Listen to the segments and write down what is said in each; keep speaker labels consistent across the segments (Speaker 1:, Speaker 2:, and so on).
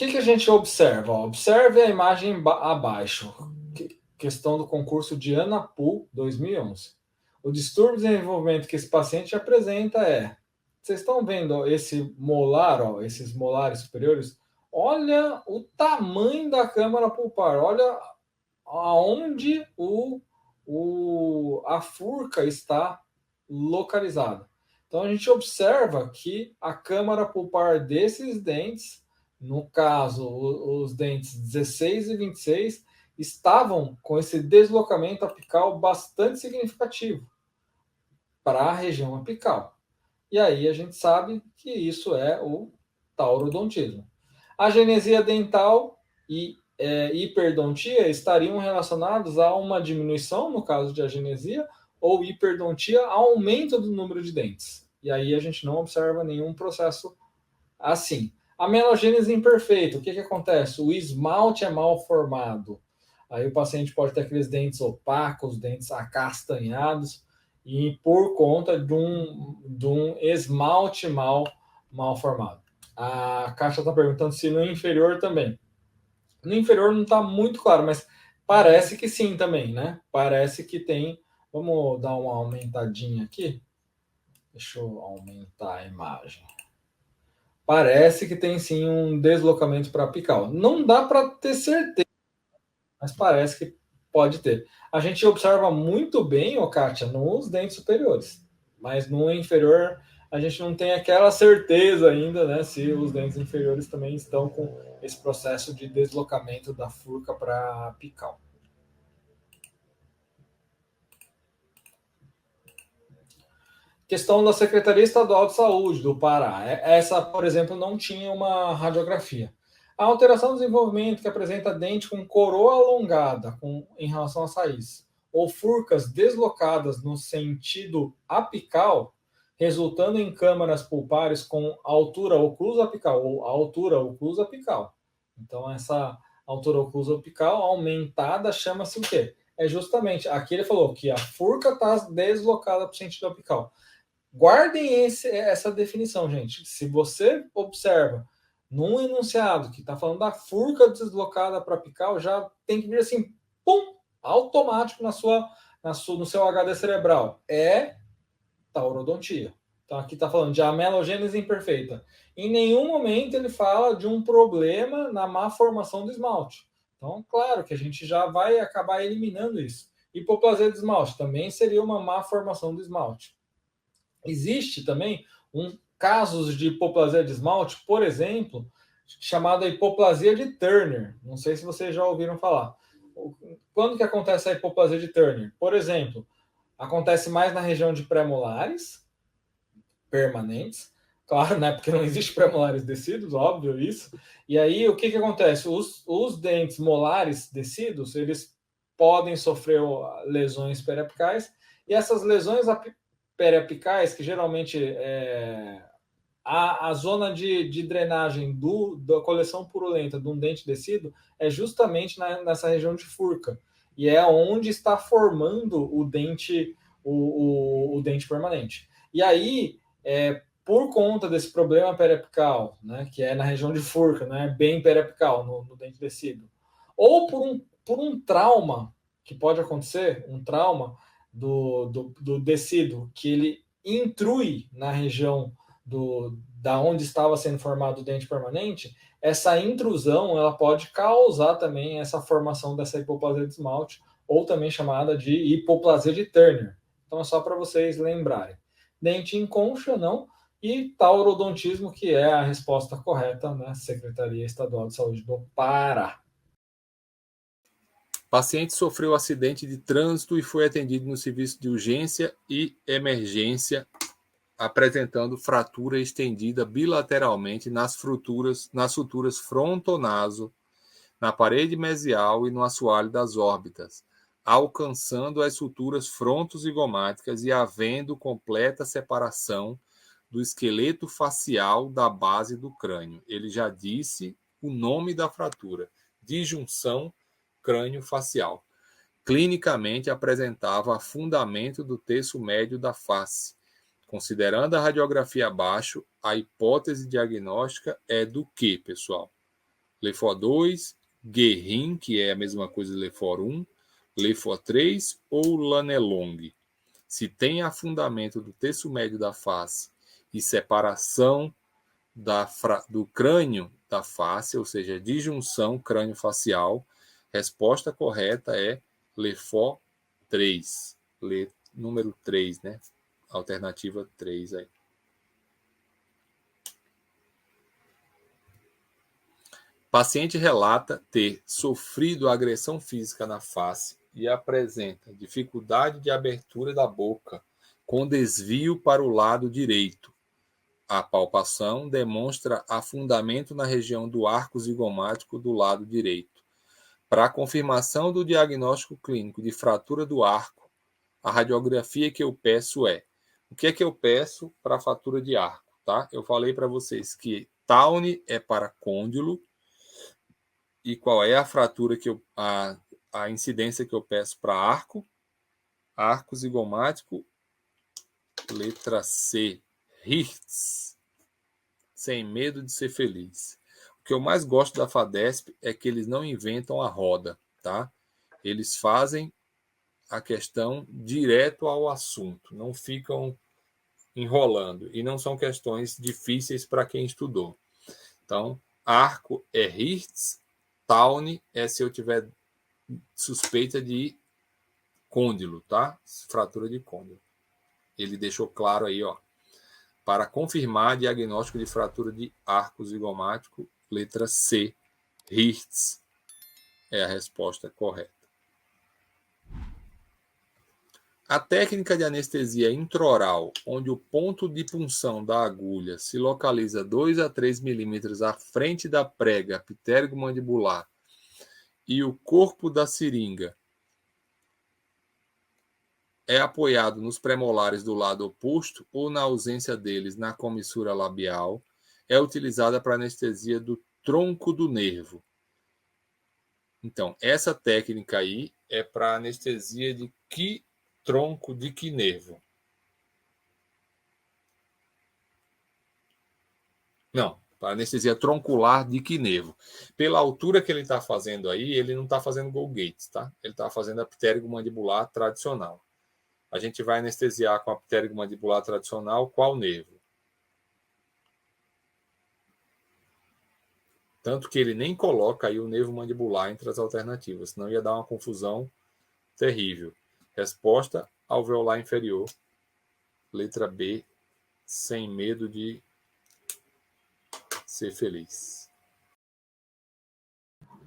Speaker 1: que a gente observa? Observe a imagem abaixo. Questão do concurso de Anapu 2011. O distúrbio de desenvolvimento que esse paciente apresenta vocês estão vendo esse molar, esses molares superiores? Olha o tamanho da câmara pulpar, olha aonde a furca está localizada. Então a gente observa que a câmara pulpar desses dentes, no caso os dentes 16 e 26, estavam com esse deslocamento apical bastante significativo para a região apical. E aí a gente sabe que isso é o taurodontismo. A genesia dental e hiperdontia estariam relacionados a uma diminuição, no caso de agenesia, ou hiperdontia, aumento do número de dentes. E aí a gente não observa nenhum processo assim. A melogênese imperfeita, o que acontece? O esmalte é mal formado. Aí o paciente pode ter aqueles dentes opacos, dentes acastanhados, e por conta de um esmalte mal formado. A Caixa está perguntando se no inferior também. No inferior não está muito claro, mas parece que sim também, né? Parece que tem. Vamos dar uma aumentadinha aqui. Deixa eu aumentar a imagem. Parece que tem sim um deslocamento para apical. Não dá para ter certeza, mas parece que pode ter. A gente observa muito bem, Kátia, nos dentes superiores, mas no inferior a gente não tem aquela certeza ainda, né, se os dentes inferiores também estão com esse processo de deslocamento da furca para apical. Questão da Secretaria Estadual de Saúde do Pará. Essa, por exemplo, não tinha uma radiografia. A alteração do desenvolvimento que apresenta dente com coroa alongada em relação às raízes, ou furcas deslocadas no sentido apical, resultando em câmaras pulpares com altura oclusa apical, ou altura oclusa apical. Então, essa altura oclusa apical aumentada chama-se o quê? É justamente, aqui ele falou que a furca está deslocada para o sentido apical. Guardem essa definição, gente. Se você observa num enunciado que está falando da furca deslocada para apical, já tem que vir assim, pum, automático no seu HD cerebral. É taurodontia. Então aqui está falando de amelogênese imperfeita. Em nenhum momento ele fala de um problema na má formação do esmalte. Então, claro que a gente já vai acabar eliminando isso. Hipoplasia de esmalte também seria uma má formação do esmalte. Existe também casos de hipoplasia de esmalte, por exemplo, chamada hipoplasia de Turner. Não sei se vocês já ouviram falar. Quando que acontece a hipoplasia de Turner? Por exemplo, acontece mais na região de pré-molares permanentes, claro, né? Porque não existe pré-molares descidos, óbvio isso. E aí, o que acontece? Os dentes molares descidos, eles podem sofrer lesões periapicais, e essas lesões periapicais, que geralmente a zona de drenagem da coleção purulenta de um dente descido é justamente nessa região de furca. E é onde está formando o dente, o dente permanente. E aí, por conta desse problema periapical, né, que é na região de furca, né, bem periapical no dente descido, ou por um trauma que pode acontecer, um trauma do descido, que ele intrui na região da onde estava sendo formado o dente permanente, essa intrusão ela pode causar também essa formação dessa hipoplasia de esmalte, ou também chamada de hipoplasia de Turner. Então é só para vocês lembrarem. Dente em concha, não, e taurodontismo, que é a resposta correta na Secretaria Estadual de Saúde do Pará.
Speaker 2: Paciente sofreu acidente de trânsito e foi atendido no serviço de urgência e emergência, apresentando fratura estendida bilateralmente nas suturas frontonaso, na parede mesial e no assoalho das órbitas, alcançando as suturas frontozigomáticas e havendo completa separação do esqueleto facial da base do crânio. Ele já disse o nome da fratura: disjunção crânio-facial. Clinicamente apresentava afundamento do terço médio da face. Considerando a radiografia abaixo, a hipótese diagnóstica é do que, pessoal? LeFor 2, Guerin, que é a mesma coisa de LeFor 1, LeFor 3 ou Lanelong. Se tem afundamento do terço médio da face e separação do crânio da face, ou seja, disjunção crânio-facial, resposta correta é LeFor 3. Número 3, né? Alternativa 3 aí. Paciente relata ter sofrido agressão física na face e apresenta dificuldade de abertura da boca com desvio para o lado direito. A palpação demonstra afundamento na região do arco zigomático do lado direito. Para a confirmação do diagnóstico clínico de fratura do arco, a radiografia que eu peço é... O que é que eu peço para a fratura de arco? Tá? Eu falei para vocês que Towne é para côndilo. E qual é a fratura que a incidência que eu peço para arco? Arco zigomático, letra C, Hirtz, sem medo de ser feliz. O que eu mais gosto da FADESP é que eles não inventam a roda, tá? Eles fazem a questão direto ao assunto, não ficam enrolando, e não são questões difíceis para quem estudou. Então, arco é Hirtz, Towne é se eu tiver suspeita de côndilo, tá? Fratura de côndilo. Ele deixou claro aí, ó. Para confirmar diagnóstico de fratura de arco zigomático, letra C, Hirtz é a resposta correta. A técnica de anestesia intraoral, onde o ponto de punção da agulha se localiza 2 a 3 milímetros à frente da prega ptérigo-mandibular e o corpo da seringa é apoiado nos premolares do lado oposto ou, na ausência deles, na comissura labial, é utilizada para anestesia do tronco do nervo. Então, essa técnica aí é para anestesia de que tronco de que nervo? Não, para anestesia troncular de que nervo? Pela altura que ele está fazendo aí, ele não está fazendo Golgates, tá? Ele está fazendo a ptérigo-mandibular tradicional. A gente vai anestesiar com a ptérigo-mandibular tradicional qual nervo? Tanto que ele nem coloca aí o nervo mandibular entre as alternativas, senão ia dar uma confusão terrível. Resposta: alveolar inferior. Letra B, sem medo de ser feliz.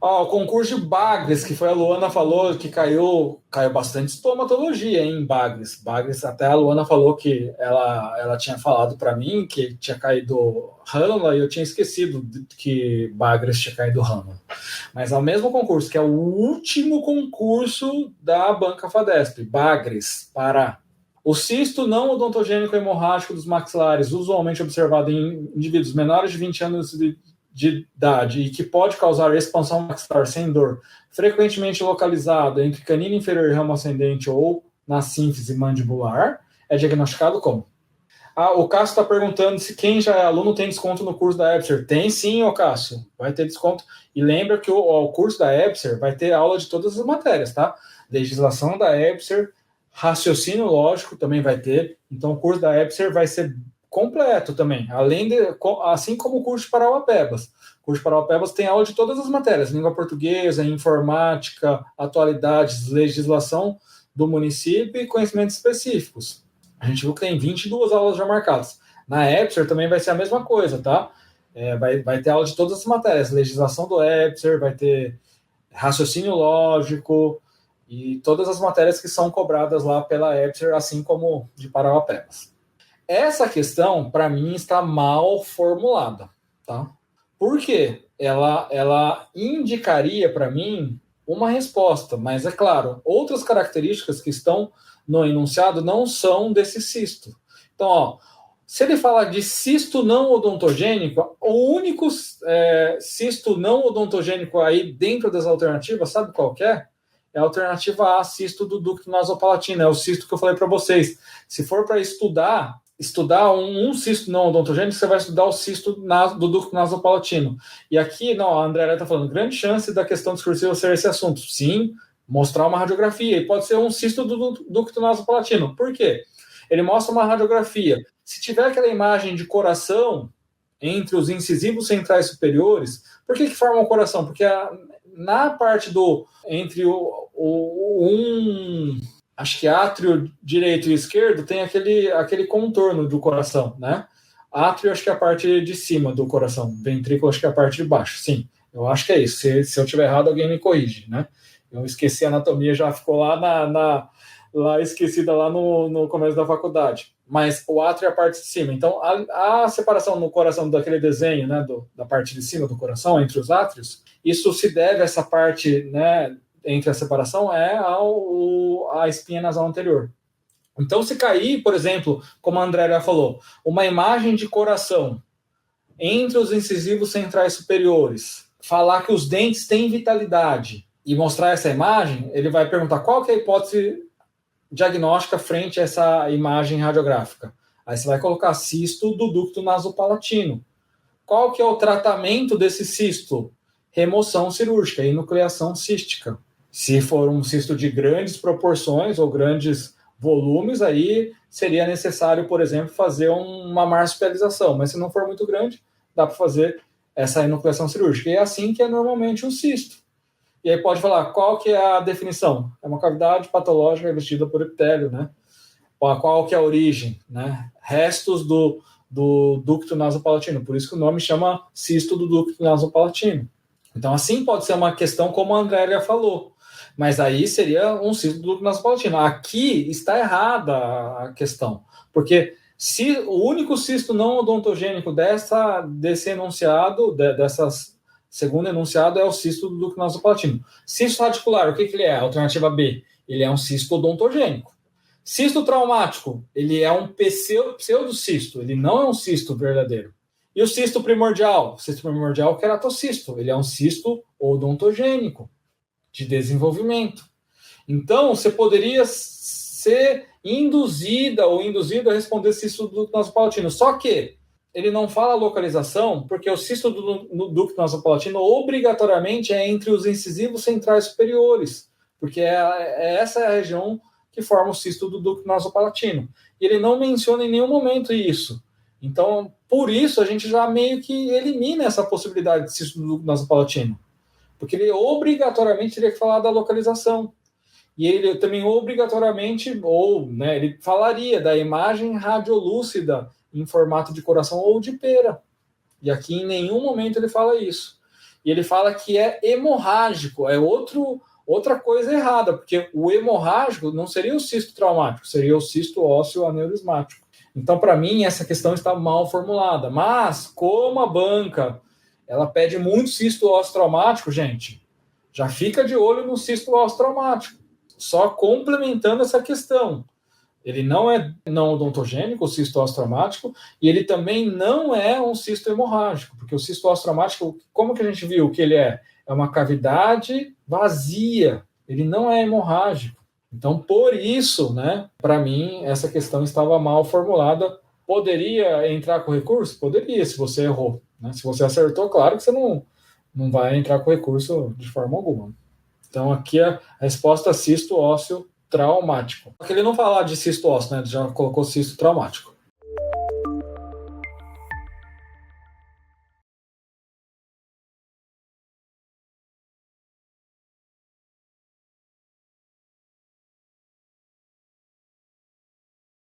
Speaker 1: O concurso de Bagres, que foi a Luana falou que caiu bastante estomatologia em Bagres. Bagres, até a Luana falou que ela tinha falado para mim que tinha caído Rânula e eu tinha esquecido que Bagres tinha caído Rânula. Mas é o mesmo concurso, que é o último concurso da Banca FADESP, Bagres, Pará. O cisto não odontogênico hemorrágico dos maxilares, usualmente observado em indivíduos menores de 20 anos de idade e que pode causar expansão maxilar sem dor, frequentemente localizado entre canino inferior e ramo ascendente ou na sínfise mandibular, é diagnosticado como? O Cássio está perguntando se quem já é aluno tem desconto no curso da EBSER. Tem sim, Cássio, vai ter desconto. E lembra que o curso da EBSER vai ter aula de todas as matérias, tá? Legislação da EBSER, raciocínio lógico também vai ter. Então, o curso da EBSER vai ser completo também, assim como o curso de Parauapebas. O curso de Parauapebas tem aula de todas as matérias, língua portuguesa, informática, atualidades, legislação do município e conhecimentos específicos. A gente viu que tem 22 aulas já marcadas. Na EBSER também vai ser a mesma coisa, tá? Vai ter aula de todas as matérias, legislação do EBSER, vai ter raciocínio lógico e todas as matérias que são cobradas lá pela EBSER, assim como de Parauapebas. Essa questão, para mim, está mal formulada, tá? Por quê? Ela indicaria para mim uma resposta, mas é claro, outras características que estão no enunciado não são desse cisto. Então, se ele falar de cisto não odontogênico, o único cisto não odontogênico aí dentro das alternativas, sabe qual que é? É a alternativa A, cisto do ducto nasopalatina, é o cisto que eu falei para vocês. Se for para estudar estudar um cisto não odontogênico, você vai estudar o cisto do ducto nasopalatino. E aqui, não, a Andrea está falando, grande chance da questão discursiva ser esse assunto. Sim, mostrar uma radiografia. E pode ser um cisto do ducto nasopalatino. Por quê? Ele mostra uma radiografia. Se tiver aquela imagem de coração entre os incisivos centrais superiores, por que forma o coração? Porque na parte entre acho que átrio direito e esquerdo tem aquele contorno do coração, né? Átrio acho que é a parte de cima do coração, ventrículo acho que é a parte de baixo. Sim, eu acho que é isso. Se eu estiver errado, alguém me corrige, né? Eu esqueci a anatomia, já ficou lá esquecida lá no começo da faculdade. Mas o átrio é a parte de cima. Então, a separação no coração daquele desenho, né, da parte de cima do coração, entre os átrios, isso se deve a essa parte, né, entre a separação a espinha nasal anterior. Então, se cair, por exemplo, como a Andrea falou, uma imagem de coração entre os incisivos centrais superiores, falar que os dentes têm vitalidade e mostrar essa imagem, ele vai perguntar qual que é a hipótese diagnóstica frente a essa imagem radiográfica. Aí você vai colocar cisto do ducto nasopalatino. Qual que é o tratamento desse cisto? Remoção cirúrgica, enucleação cística. Se for um cisto de grandes proporções ou grandes volumes, aí seria necessário, por exemplo, fazer uma marsupialização. Mas se não for muito grande, dá para fazer essa enucleação cirúrgica. E é assim que é normalmente um cisto. E aí pode falar, qual que é a definição? É uma cavidade patológica revestida por epitélio, né? Qual que é a origem? Né? Restos do ducto nasopalatino. Por isso que o nome chama cisto do ducto nasopalatino. Então, assim pode ser uma questão como a Andrea falou. Mas aí seria um cisto do ducto nasopalatino. Aqui está errada a questão. Porque se o único cisto não odontogênico desse enunciado, dessas segundo enunciado, é o cisto do ducto nasopalatino. Cisto radicular, o que ele é? Alternativa B. Ele é um cisto odontogênico. Cisto traumático, ele é um pseudocisto. Ele não é um cisto verdadeiro. E o cisto primordial? O cisto primordial é o queratocisto. Ele é um cisto odontogênico, de desenvolvimento. Então, você poderia ser induzida ou induzido a responder cisto do ducto nasopalatino. Só que ele não fala localização, porque o cisto do ducto nasopalatino obrigatoriamente é entre os incisivos centrais superiores, porque essa é a região que forma o cisto do ducto nasopalatino. E ele não menciona em nenhum momento isso. Então, por isso, a gente já meio que elimina essa possibilidade de cisto do ducto nasopalatino, porque ele obrigatoriamente teria que falar da localização. E ele também obrigatoriamente, ele falaria da imagem radiolúcida em formato de coração ou de pera. E aqui em nenhum momento ele fala isso. E ele fala que é hemorrágico, é outra coisa errada, porque o hemorrágico não seria o cisto traumático, seria o cisto ósseo aneurismático. Então, para mim, essa questão está mal formulada. Mas, como a banca ela pede muito cisto ósseo traumático, gente, já fica de olho no cisto ósseo traumático. Só complementando essa questão. Ele não é não odontogênico, o cisto ósseo traumático, e ele também não é um cisto hemorrágico, porque o cisto ósseo traumático, como que a gente viu que ele é? É uma cavidade vazia, ele não é hemorrágico. Então, por isso, né, para mim, essa questão estava mal formulada. Poderia entrar com recurso? Poderia, se você errou. Né? Se você acertou, claro que você não vai entrar com recurso de forma alguma. Então, aqui a resposta cisto ósseo traumático. Porque ele não fala de cisto ósseo, né? Ele já colocou cisto traumático.